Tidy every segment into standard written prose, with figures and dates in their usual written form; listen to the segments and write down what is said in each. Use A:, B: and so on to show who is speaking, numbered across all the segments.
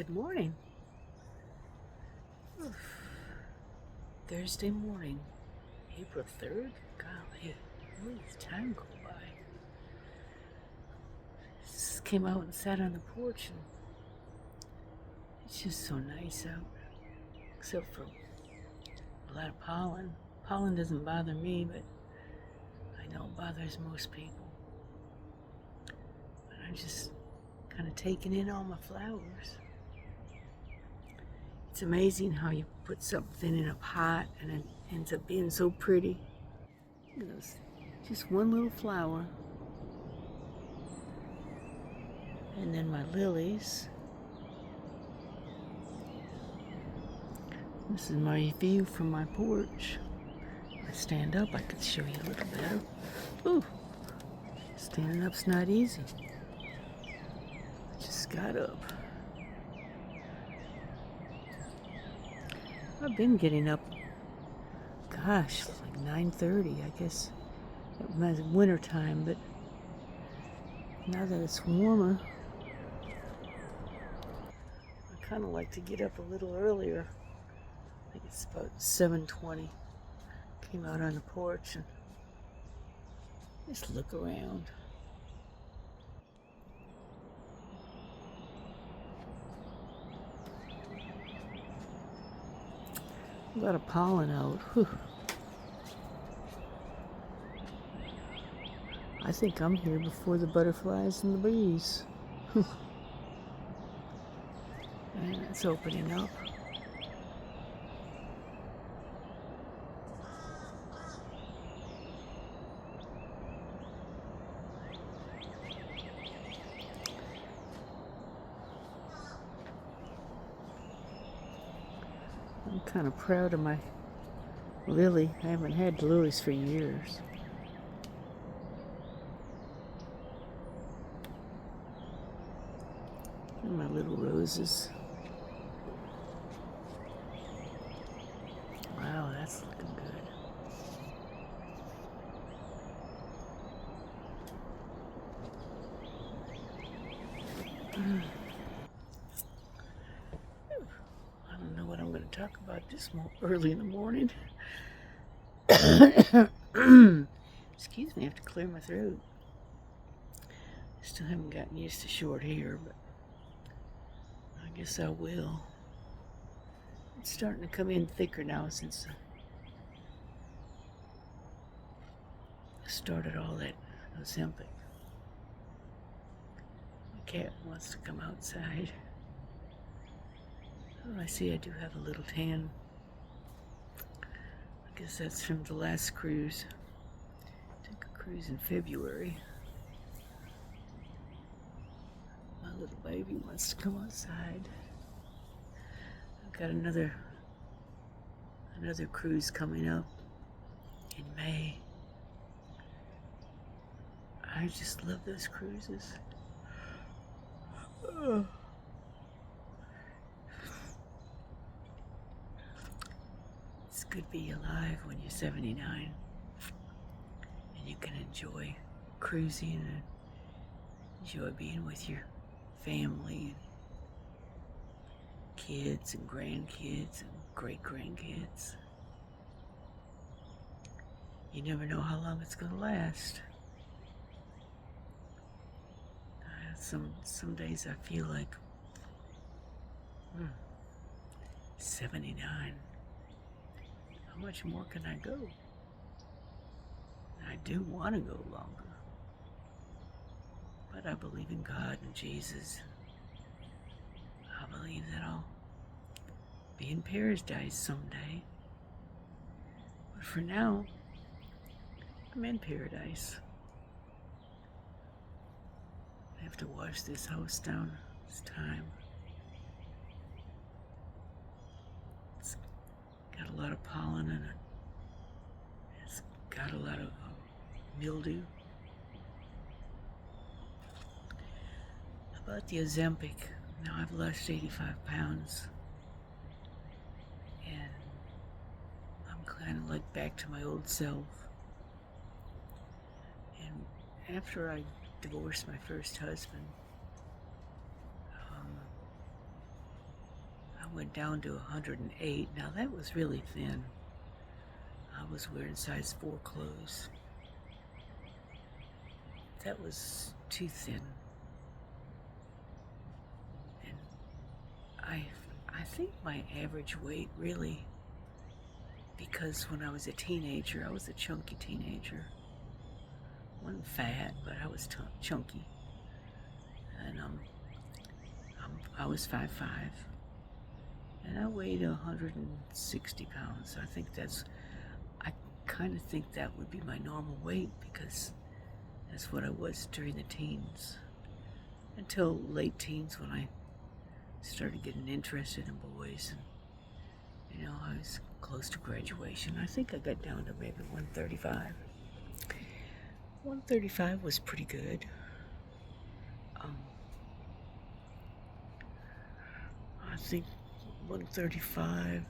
A: Good morning. Thursday morning, April 3rd. Golly, where does time go by? Just came out and sat on the porch, and it's just so nice out, except for a lot of pollen. Pollen doesn't bother me, but I know it bothers most people. But I'm just kind of taking in all my flowers. It's amazing how you put something in a pot and it ends up being so pretty. Look at those. Just one little flower. And then my lilies. This is my view from my porch. If I stand up, I could show you a little better. Ooh, standing up's not easy. I just got up. I've been getting up, gosh, like 9:30, I guess. It was winter time, but now that it's warmer, I kind of like to get up a little earlier. I think it's about 7:20. Came out on the porch and just look around. A lot of pollen out. Whew. I think I'm here before the butterflies and the bees. And it's opening up. I'm kind of proud of my lily. I haven't had lilies for years. And my little roses. Wow, that's looking good. I don't know what I'm going to talk about this early in the morning. Excuse me, I have to clear my throat. Still haven't gotten used to short hair, but I guess I will. It's starting to come in thicker now since I started all that Ozempic. My cat wants to come outside. Oh, I see I do have a little tan. I guess that's from the last cruise. Took a cruise in February. My little baby wants to come outside. I've got another cruise coming up in May. I just love those cruises. Oh. It's good to be alive when you're 79 and you can enjoy cruising and enjoy being with your family and kids and grandkids and great-grandkids. You never know how long it's going to last. Some days I feel like 79. How much more can I go? I do want to go longer. But I believe in God and Jesus. I believe that I'll be in paradise someday. But for now, I'm in paradise. I have to wash this house down. It's time. It's got a lot of pollen in it. It's got a lot of mildew. About the Ozempic, now I've lost 85 pounds. And I'm kind of like back to my old self. And after I divorced my first husband, I went down to 108. Now that was really thin. I was wearing size 4 clothes. That was too thin. And I think my average weight really, because when I was a teenager, I was a chunky teenager. I wasn't fat, but I was chunky. And I was 5'5", and I weighed 160 pounds. I kind of think that would be my normal weight, because that's what I was during the teens. Until late teens, when I started getting interested in boys, and I was close to graduation. I think I got down to maybe 135. 135 was pretty good. I think 135.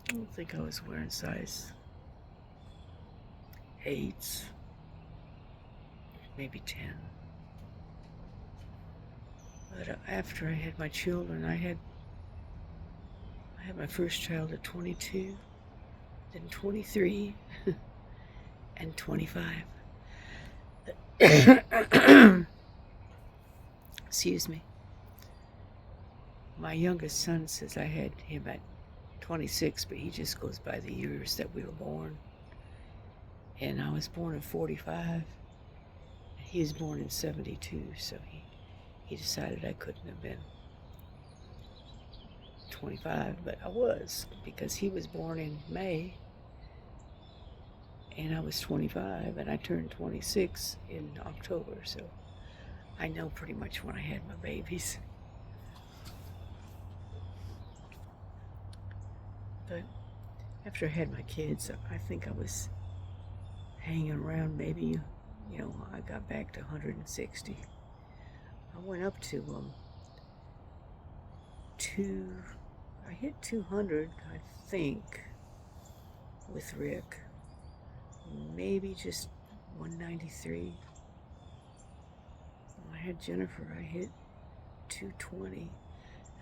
A: I don't think I was wearing size 8s, maybe 10. But after I had my children, I had my first child at 22, then 23, and 25. Excuse me. My youngest son says I had him at 26, but he just goes by the years that we were born. And I was born in 45, and he was born in 72, so he decided I couldn't have been 25, but I was, because he was born in May, and I was 25, and I turned 26 in October, so I know pretty much when I had my babies. But after I had my kids, I think I was hanging around, maybe, I got back to 160. I went up to I hit 200, I think, with Rick. Maybe just 193. When I had Jennifer, I hit 220.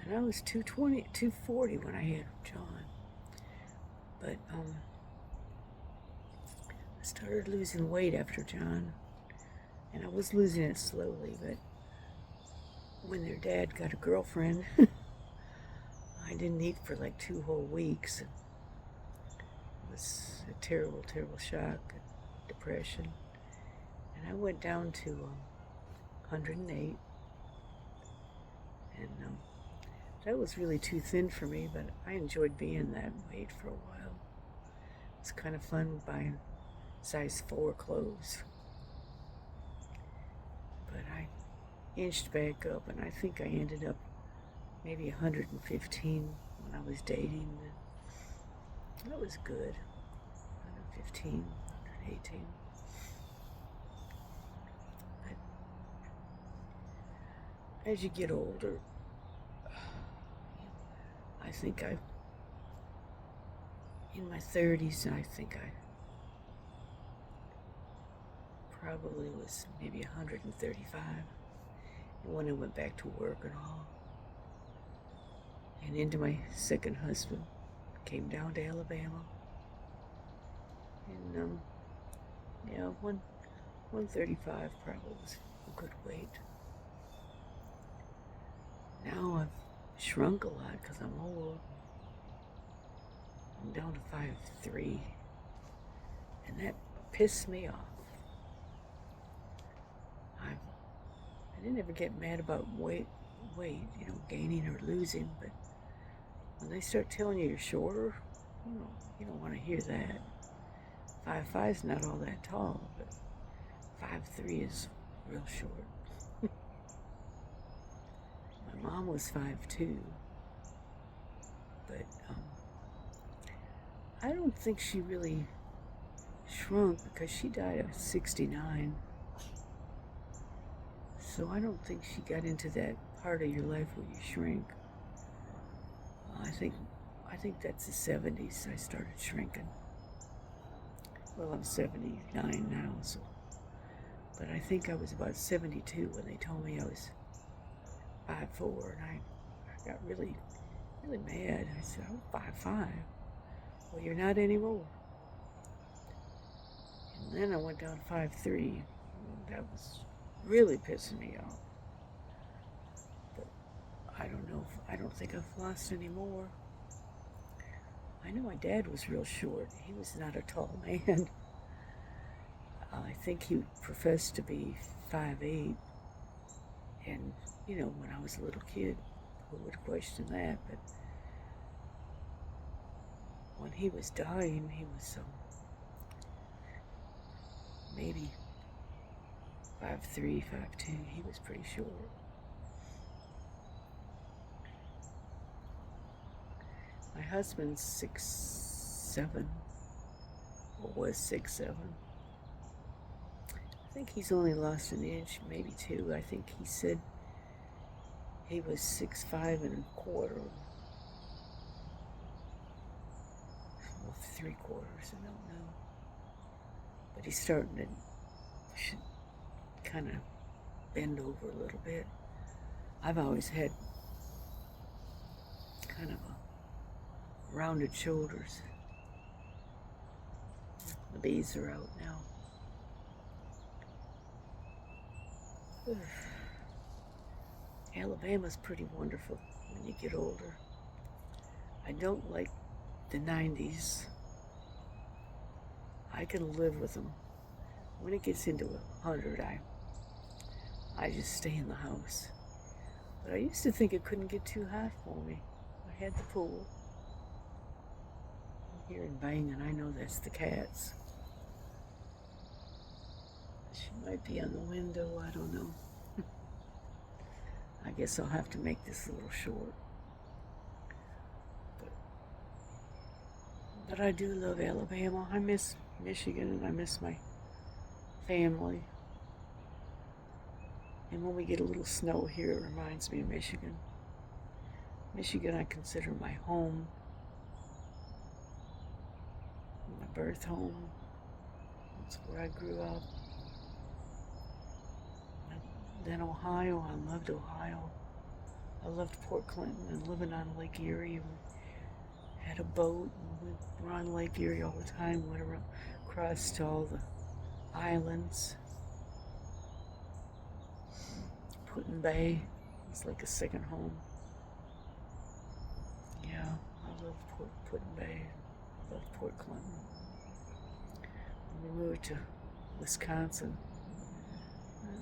A: And I was 240 when I had John. But I started losing weight after John, and I was losing it slowly, but when their dad got a girlfriend, I didn't eat for like 2 whole weeks. It was a terrible, terrible shock, depression. And I went down to 108, and that was really too thin for me, but I enjoyed being that weight for a while. It was kind of fun buying size 4 clothes. But I inched back up, and I think I ended up maybe 115 when I was dating. That was good. 115, 118. But as you get older, I think in my 30s, I think I probably was maybe 135. And when I went back to work and all, and into my second husband, came down to Alabama, and 135 probably was a good weight. Now I've shrunk a lot because I'm old. I'm down to 5'3", and that pissed me off. I didn't ever get mad about weight, gaining or losing, but when they start telling you you're shorter, you don't want to hear that. 5'5" is not all that tall, but 5'3" is real short. My mom was 5'2", but I don't think she really shrunk, because she died at 69. So I don't think she got into that part of your life where you shrink. I think that's the 70s I started shrinking. Well, I'm 79 now, so. But I think I was about 72 when they told me I was 5'4", and I got really, really mad. I said, I'm 5'5". Well, you're not anymore. And then I went down to 5'3". That was really pissing me off. But I don't think I've lost any more. I know my dad was real short. He was not a tall man. I think he professed to be 5'8". And, when I was a little kid, who would question that? But when he was dying, he was maybe 5'3", 5'2". He was pretty short. My husband's 6'7", or was 6'7". I think he's only lost an inch, maybe two. I think he said he was 6'5" and a quarter, or 3/4. I don't know. But he's starting to kind of bend over a little bit. I've always had kind of a rounded shoulders. The bees are out now. Alabama's pretty wonderful when you get older. I don't like the 90s. I can live with them. When it gets into 100, I just stay in the house. But I used to think it couldn't get too hot for me. I had the pool. I'm hearing banging. I know that's the cats. She might be on the window. I don't know. I guess I'll have to make this a little short. But I do love Alabama. I miss Michigan, and I miss my family. And when we get a little snow here, it reminds me of Michigan. Michigan I consider my home, my birth home. That's where I grew up. Then Ohio, I loved Ohio. I loved Port Clinton and living on Lake Erie. We had a boat and we were on Lake Erie all the time, went across to all the islands. Putin Bay was like a second home. Yeah, I love Putin Bay. I love Port Clinton. When we moved to Wisconsin,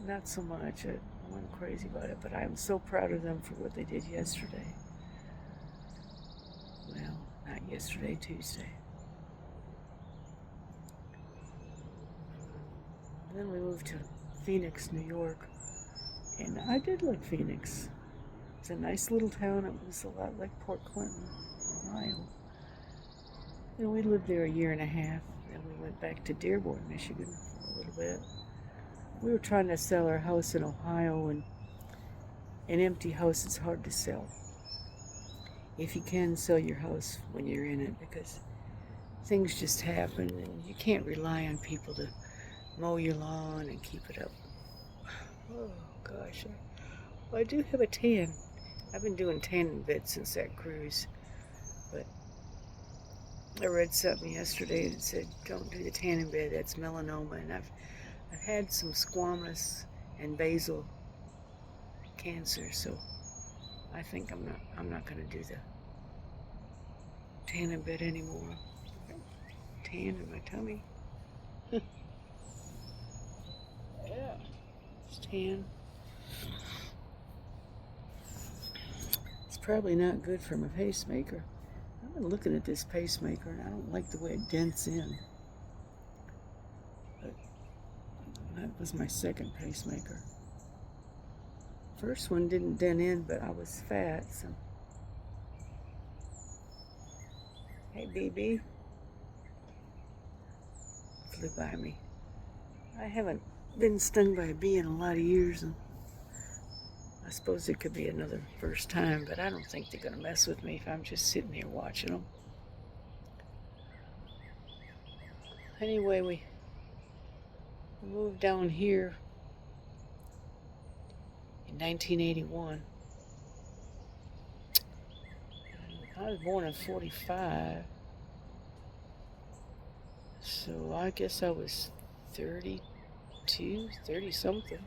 A: not so much. I wasn't crazy about it, but I'm so proud of them for what they did yesterday. Well, not yesterday, Tuesday. Then we moved to Phoenix, New York, and I did like Phoenix. It's a nice little town. It was a lot like Port Clinton, Ohio. We lived there a year and a half, then we went back to Dearborn, Michigan for a little bit. We were trying to sell our house in Ohio, and an empty house is hard to sell. If you can, sell your house when you're in it, because things just happen and you can't rely on people to mow your lawn and keep it up. Oh gosh, I do have a tan. I've been doing tanning beds since that cruise, but I read something yesterday that said don't do the tanning bed, that's melanoma, and I've had some squamous and basal cancer, so I think I'm not going to do the tanning bed anymore. Tan in my tummy. Yeah, it's tan. It's probably not good for my pacemaker. I've been looking at this pacemaker and I don't like the way it dents in. But that was my second pacemaker. First one didn't dent in, but I was fat, so. Hey, BB. Flew by me. I haven't been stung by a bee in a lot of years, and I suppose it could be another first time, but I don't think they're going to mess with me if I'm just sitting here watching them. Anyway, we moved down here in 1981. I was born in 45. So I guess I was 32, 30 something.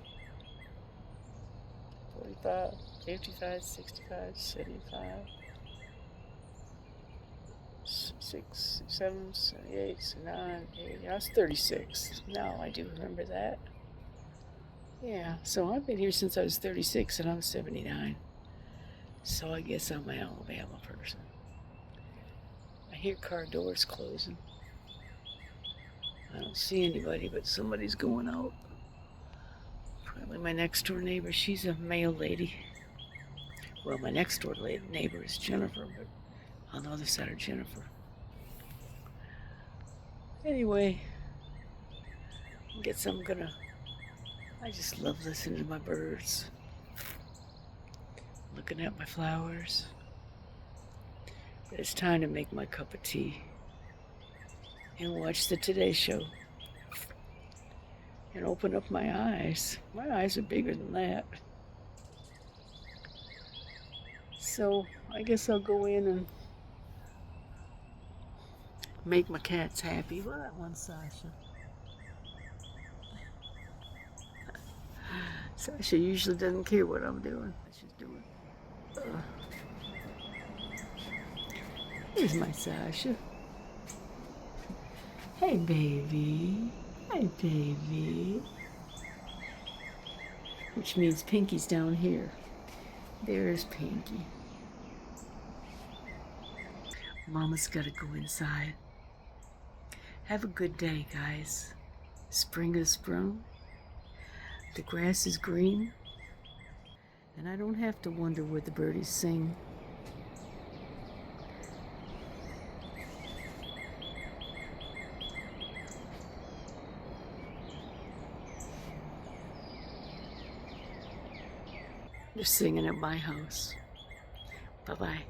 A: 45, 55, 65, 75, 6, 7, 8, 9, 8. I was 36. Now I do remember that. Yeah, so I've been here since I was 36 and I'm 79. So I guess I'm an Alabama person. I hear car doors closing. I don't see anybody, but somebody's going out. Probably my next door neighbor. She's a mail lady. Well, my next door neighbor is Jennifer, but on the other side of Jennifer. Anyway, I just love listening to my birds, looking at my flowers. But it's time to make my cup of tea and watch the Today Show and open up my eyes. My eyes are bigger than that. So I guess I'll go in and make my cats happy. Well, that one's Sasha. Sasha usually doesn't care what I'm doing. She's doing. Here's my Sasha. Hey, baby. Hi, baby. Which means Pinky's down here. There's Pinky. Mama's gotta go inside. Have a good day, guys. Spring has sprung. The grass is green. And I don't have to wonder what the birdies sing. They're singing at my house. Bye-bye.